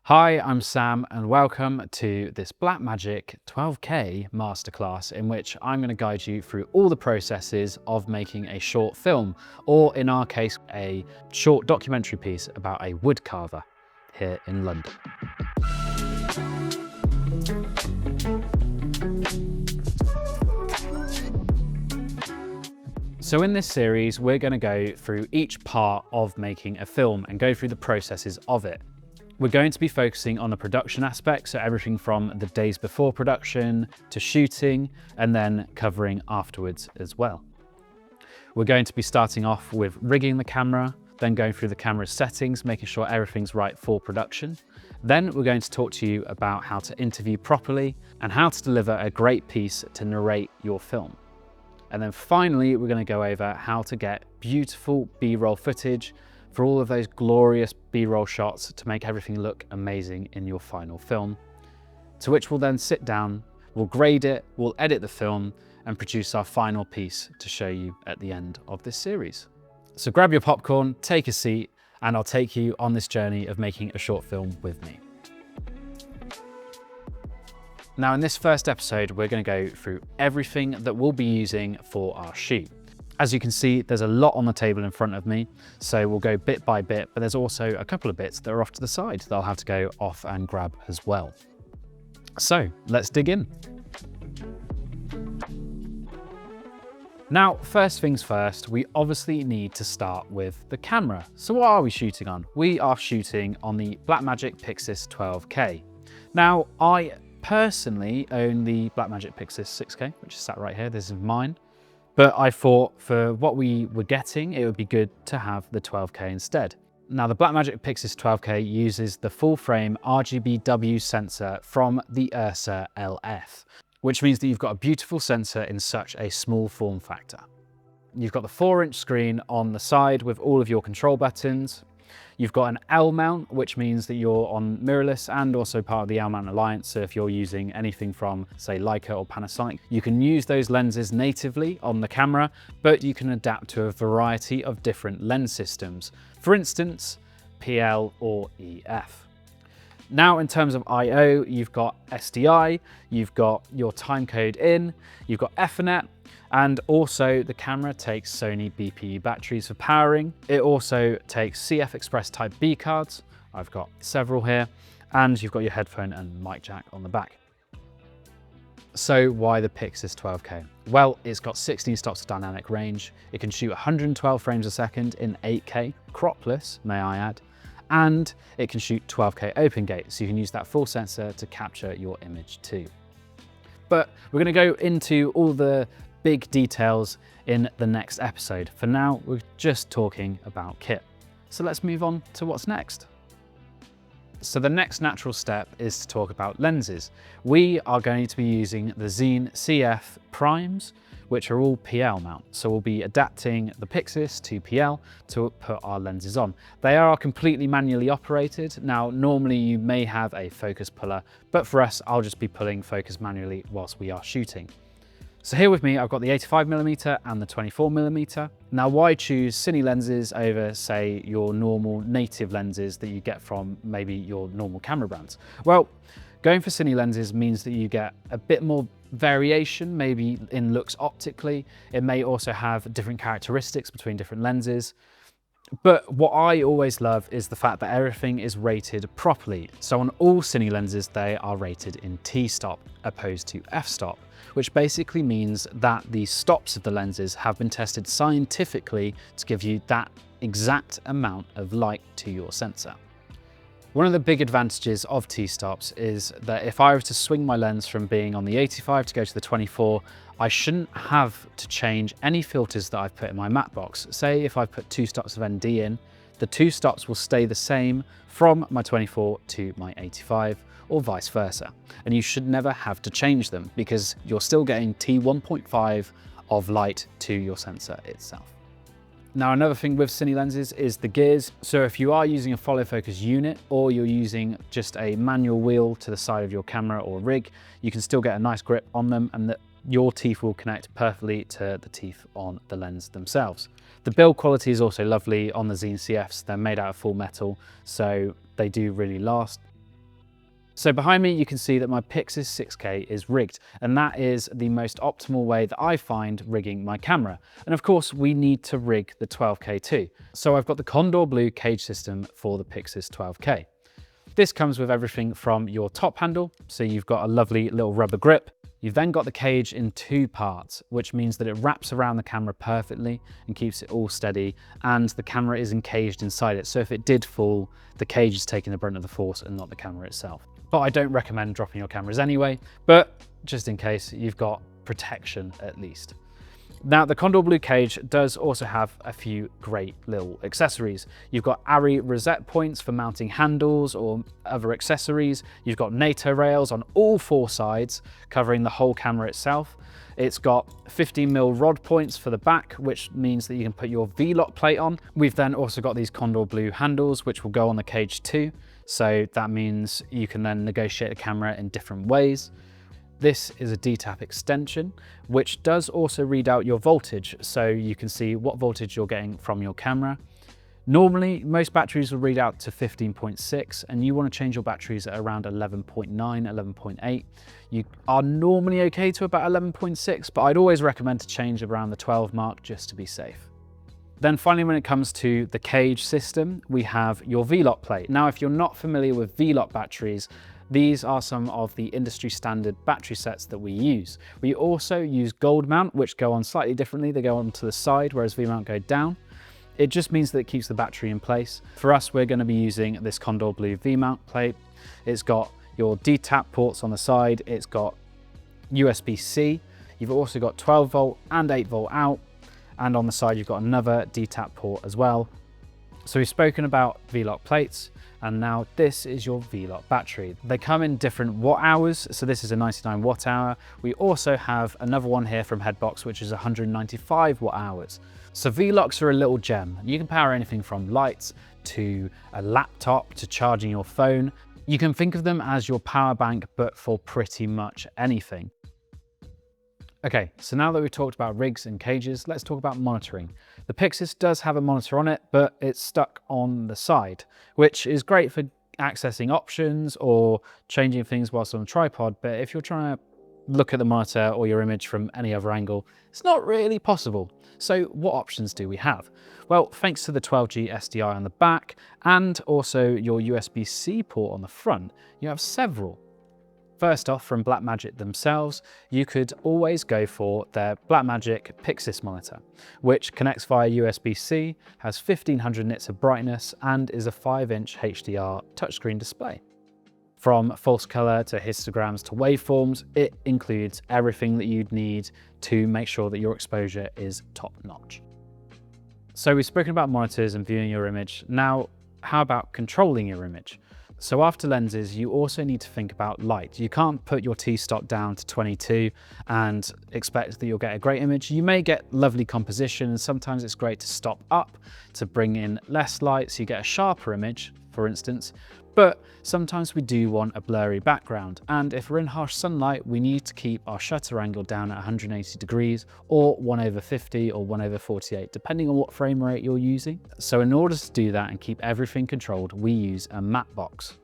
Hi, I'm Sam and welcome to this Blackmagic 12K masterclass in which I'm going to guide you through all the processes of making a short film, or in our case, a short documentary piece about a woodcarver here in London. So in this series, we're going to go through each part of making a film and go through the processes of it. We're going to be focusing on the production aspect, so everything from the days before production to shooting, and then covering afterwards as well. We're going to be starting off with rigging the camera, then going through the camera's settings, making sure everything's right for production. Then we're going to talk to you about how to interview properly and how to deliver a great piece to narrate your film. And then finally, we're going to go over how to get beautiful B-roll footage for all of those glorious B-roll shots to make everything look amazing in your final film. To which we'll then sit down, we'll grade it, we'll edit the film and produce our final piece to show you at the end of this series. So grab your popcorn, take a seat, and I'll take you on this journey of making a short film with me. Now in this first episode, we're going to go through everything that we'll be using for our shoot. As you can see, there's a lot on the table in front of me, so we'll go bit by bit, but there's also a couple of bits that are off to the side that I'll have to go off and grab as well. So let's dig in. Now, first things first, we obviously need to start with the camera. So what are we shooting on? We are shooting on the Blackmagic Pyxis 12K. Now, I personally own the Blackmagic Pyxis 6K, which is sat right here. This is mine. But I thought for what we were getting, it would be good to have the 12K instead. Now the Blackmagic Pyxis 12K uses the full frame RGBW sensor from the Ursa LF, which means that you've got a beautiful sensor in such a small form factor. You've got the 4-inch screen on the side with all of your control buttons. You've got an L mount, which means that you're on mirrorless and also part of the L mount alliance. So if you're using anything from say Leica or Panasonic, you can use those lenses natively on the camera, but you can adapt to a variety of different lens systems. For instance, PL or EF. Now in terms of I/O, you've got SDI, you've got your timecode in, you've got Ethernet, and also the camera takes Sony BPU batteries for powering. It also takes CF Express Type B cards. I've got several here, and you've got your headphone and mic jack on the back. So why the Pyxis 12K? Well, it's got 16 stops of dynamic range. It can shoot 112 frames a second in 8K, cropless, may I add, and it can shoot 12K open gate, so you can use that full sensor to capture your image too. But we're going to go into all the big details in the next episode. For now, we're just talking about kit. So let's move on to what's next. So the next natural step is to talk about lenses. We are going to be using the Xine CF primes, which are all PL mount. So we'll be adapting the Pyxis to PL to put our lenses on. They are completely manually operated. Now, normally you may have a focus puller, but for us, I'll just be pulling focus manually whilst we are shooting. So here with me, I've got the 85mm and the 24mm. Now, why choose cine lenses over, say, your normal native lenses that you get from maybe your normal camera brands? Well, going for cine lenses means that you get a bit more variation, maybe in looks optically. It may also have different characteristics between different lenses. But what I always love is the fact that everything is rated properly. So on all cine lenses, they are rated in T-stop opposed to f-stop, which basically means that the stops of the lenses have been tested scientifically to give you that exact amount of light to your sensor. One of the big advantages of T-stops is that if I were to swing my lens from being on the 85 to go to the 24, I shouldn't have to change any filters that I've put in my matte box. Say if I put 2 stops of ND in, the 2 stops will stay the same from my 24 to my 85 or vice versa. And you should never have to change them because you're still getting T1.5 of light to your sensor itself. Now, another thing with cine lenses is the gears. So if you are using a follow focus unit or you're using just a manual wheel to the side of your camera or rig, you can still get a nice grip on them and your teeth will connect perfectly to the teeth on the lens themselves. The build quality is also lovely on the Xine CFs. They're made out of full metal, so they do really last. So behind me, you can see that my Pyxis 6K is rigged, and that is the most optimal way that I find rigging my camera. And of course, we need to rig the 12K too. So I've got the Condor Blue cage system for the Pyxis 12K. This comes with everything from your top handle, so you've got a lovely little rubber grip. You've then got the cage in two parts, which means that it wraps around the camera perfectly and keeps it all steady, and the camera is encaged inside it. So if it did fall, the cage is taking the brunt of the force and not the camera itself. But I don't recommend dropping your cameras anyway, but just in case, you've got protection at least. Now, the Condor Blue cage does also have a few great little accessories. You've got ARRI rosette points for mounting handles or other accessories. You've got NATO rails on all four sides, covering the whole camera itself. It's got 15mm rod points for the back, which means that you can put your V-lock plate on. We've then also got these Condor Blue handles, which will go on the cage too. So that means you can then negotiate the camera in different ways. This is a D-tap extension, which does also read out your voltage, so you can see what voltage you're getting from your camera. Normally, most batteries will read out to 15.6, and you want to change your batteries at around 11.9, 11.8. You are normally okay to about 11.6, but I'd always recommend to change around the 12 mark just to be safe. Then finally, when it comes to the cage system, we have your V-lock plate. Now, if you're not familiar with V-lock batteries, these are some of the industry standard battery sets that we use. We also use gold mount, which go on slightly differently. They go on to the side, whereas V-mount go down. It just means that it keeps the battery in place. For us, we're going to be using this Condor Blue V-mount plate. It's got your D-tap ports on the side. It's got USB-C. You've also got 12 volt and 8 volt out. And on the side, you've got another D-tap port as well. So we've spoken about V-lock plates, and now this is your V-lock battery. They come in different watt hours. So this is a 99 watt hour. We also have another one here from Headbox, which is 195 watt hours. So V-locks are a little gem. You can power anything from lights to a laptop to charging your phone. You can think of them as your power bank, but for pretty much anything. Okay, so now that we've talked about rigs and cages, let's talk about monitoring. The Pyxis does have a monitor on it, but it's stuck on the side, which is great for accessing options or changing things whilst on a tripod. But if you're trying to look at the monitor or your image from any other angle, it's not really possible. So what options do we have? Well, thanks to the 12G SDI on the back and also your USB-C port on the front, you have several. First off, from Blackmagic themselves, you could always go for their Blackmagic Pyxis monitor, which connects via USB-C, has 1500 nits of brightness, and is a 5-inch HDR touchscreen display. From false color to histograms to waveforms, it includes everything that you'd need to make sure that your exposure is top-notch. So we've spoken about monitors and viewing your image. Now, how about controlling your image? So after lenses, you also need to think about light. You can't put your t-stop down to 22 and expect that you'll get a great image. You may get lovely composition, and sometimes it's great to stop up to bring in less light so you get a sharper image, for instance. But sometimes we do want a blurry background, and if we're in harsh sunlight, we need to keep our shutter angle down at 180 degrees or 1/50 or 1/48, depending on what frame rate you're using. So in order to do that and keep everything controlled, we use a matte box.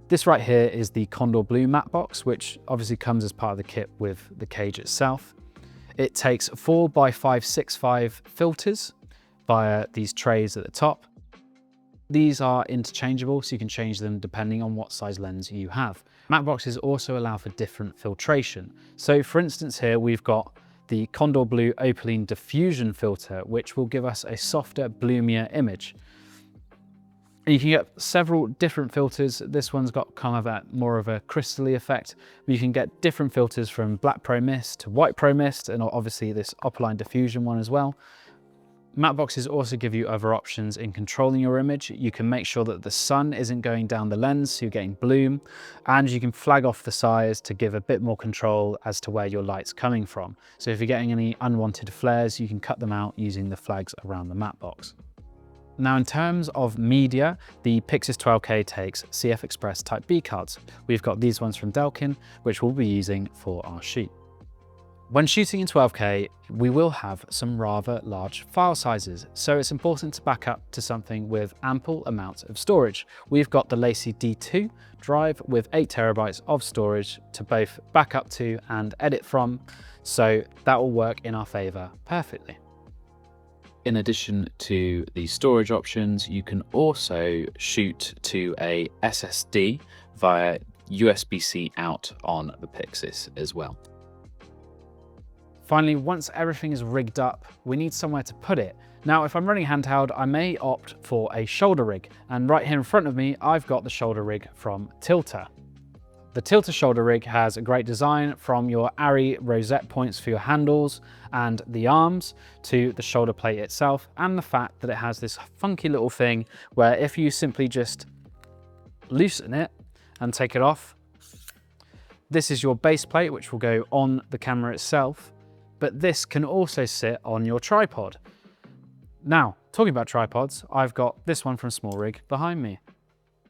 This right here is the Condor Blue matte box, which obviously comes as part of the kit with the cage itself. It takes 4x565 filters via these trays at the top. These are interchangeable, so you can change them depending on what size lens you have. Matte boxes also allow for different filtration. So for instance here, we've got the Condor Blue Opaline diffusion filter, which will give us a softer, bloomier image. And you can get several different filters. This one's got kind of more of a crystally effect, but you can get different filters from Black Pro Mist to White Pro Mist, and obviously this Opaline diffusion one as well. Matte boxes also give you other options in controlling your image. You can make sure that the sun isn't going down the lens, so you're getting bloom, and you can flag off the size to give a bit more control as to where your light's coming from. So if you're getting any unwanted flares, you can cut them out using the flags around the matte box. Now, in terms of media, the Pyxis 12K takes CF Express Type B cards. We've got these ones from Delkin, which we'll be using for our shoot. When shooting in 12K, we will have some rather large file sizes, so it's important to back up to something with ample amounts of storage. We've got the LaCie D2 drive with 8 terabytes of storage to both back up to and edit from, so that will work in our favor perfectly. In addition to the storage options, you can also shoot to a SSD via USB-C out on the Pyxis as well. Finally, once everything is rigged up, we need somewhere to put it. Now, if I'm running handheld, I may opt for a shoulder rig, and right here in front of me, I've got the shoulder rig from Tilta. The Tilta shoulder rig has a great design, from your Arri rosette points for your handles and the arms to the shoulder plate itself, and the fact that it has this funky little thing where if you simply just loosen it and take it off, this is your base plate, which will go on the camera itself, but this can also sit on your tripod. Now, talking about tripods, I've got this one from Small Rig behind me.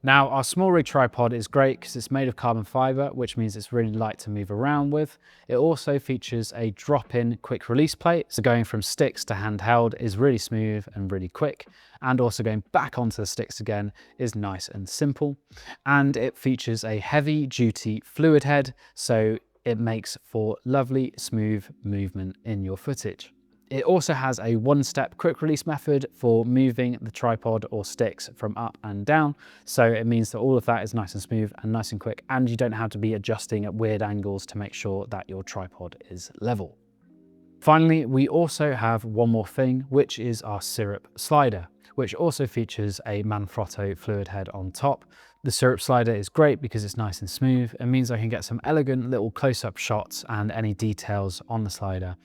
Now, our Small Rig tripod is great because it's made of carbon fiber, which means it's really light to move around with. It also features a drop-in quick release plate, so going from sticks to handheld is really smooth and really quick, and also going back onto the sticks again is nice and simple. And it features a heavy-duty fluid head, so it makes for lovely, smooth movement in your footage. It also has a one-step quick release method for moving the tripod or sticks from up and down. So it means that all of that is nice and smooth and nice and quick, and you don't have to be adjusting at weird angles to make sure that your tripod is level. Finally, we also have one more thing, which is our syrup slider, which also features a Manfrotto fluid head on top. The syrup slider is great because it's nice and smooth. It means I can get some elegant little close-up shots and any details on the slider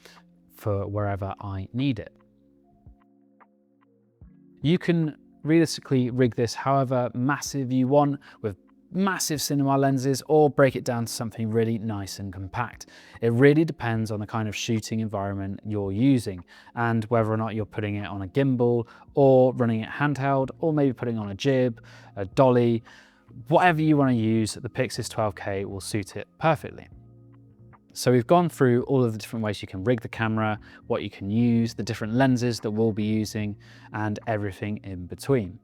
for wherever I need it. You can realistically rig this however massive you want, with massive cinema lenses, or break it down to something really nice and compact. It really depends on the kind of shooting environment you're using and whether or not you're putting it on a gimbal or running it handheld, or maybe putting on a jib, a dolly. Whatever you want to use, the Pyxis 12K will suit it perfectly. So we've gone through all of the different ways you can rig the camera, what you can use, the different lenses that we'll be using, and everything in between.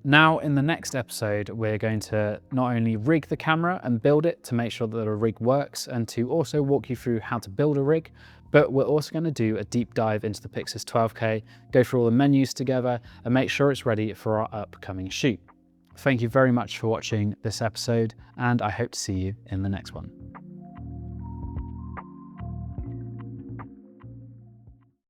Now, in the next episode, we're going to not only rig the camera and build it to make sure that the rig works, and to also walk you through how to build a rig, but we're also going to do a deep dive into the Pyxis 12K, go through all the menus together, and make sure it's ready for our upcoming shoot. Thank you very much for watching this episode, and I hope to see you in the next one.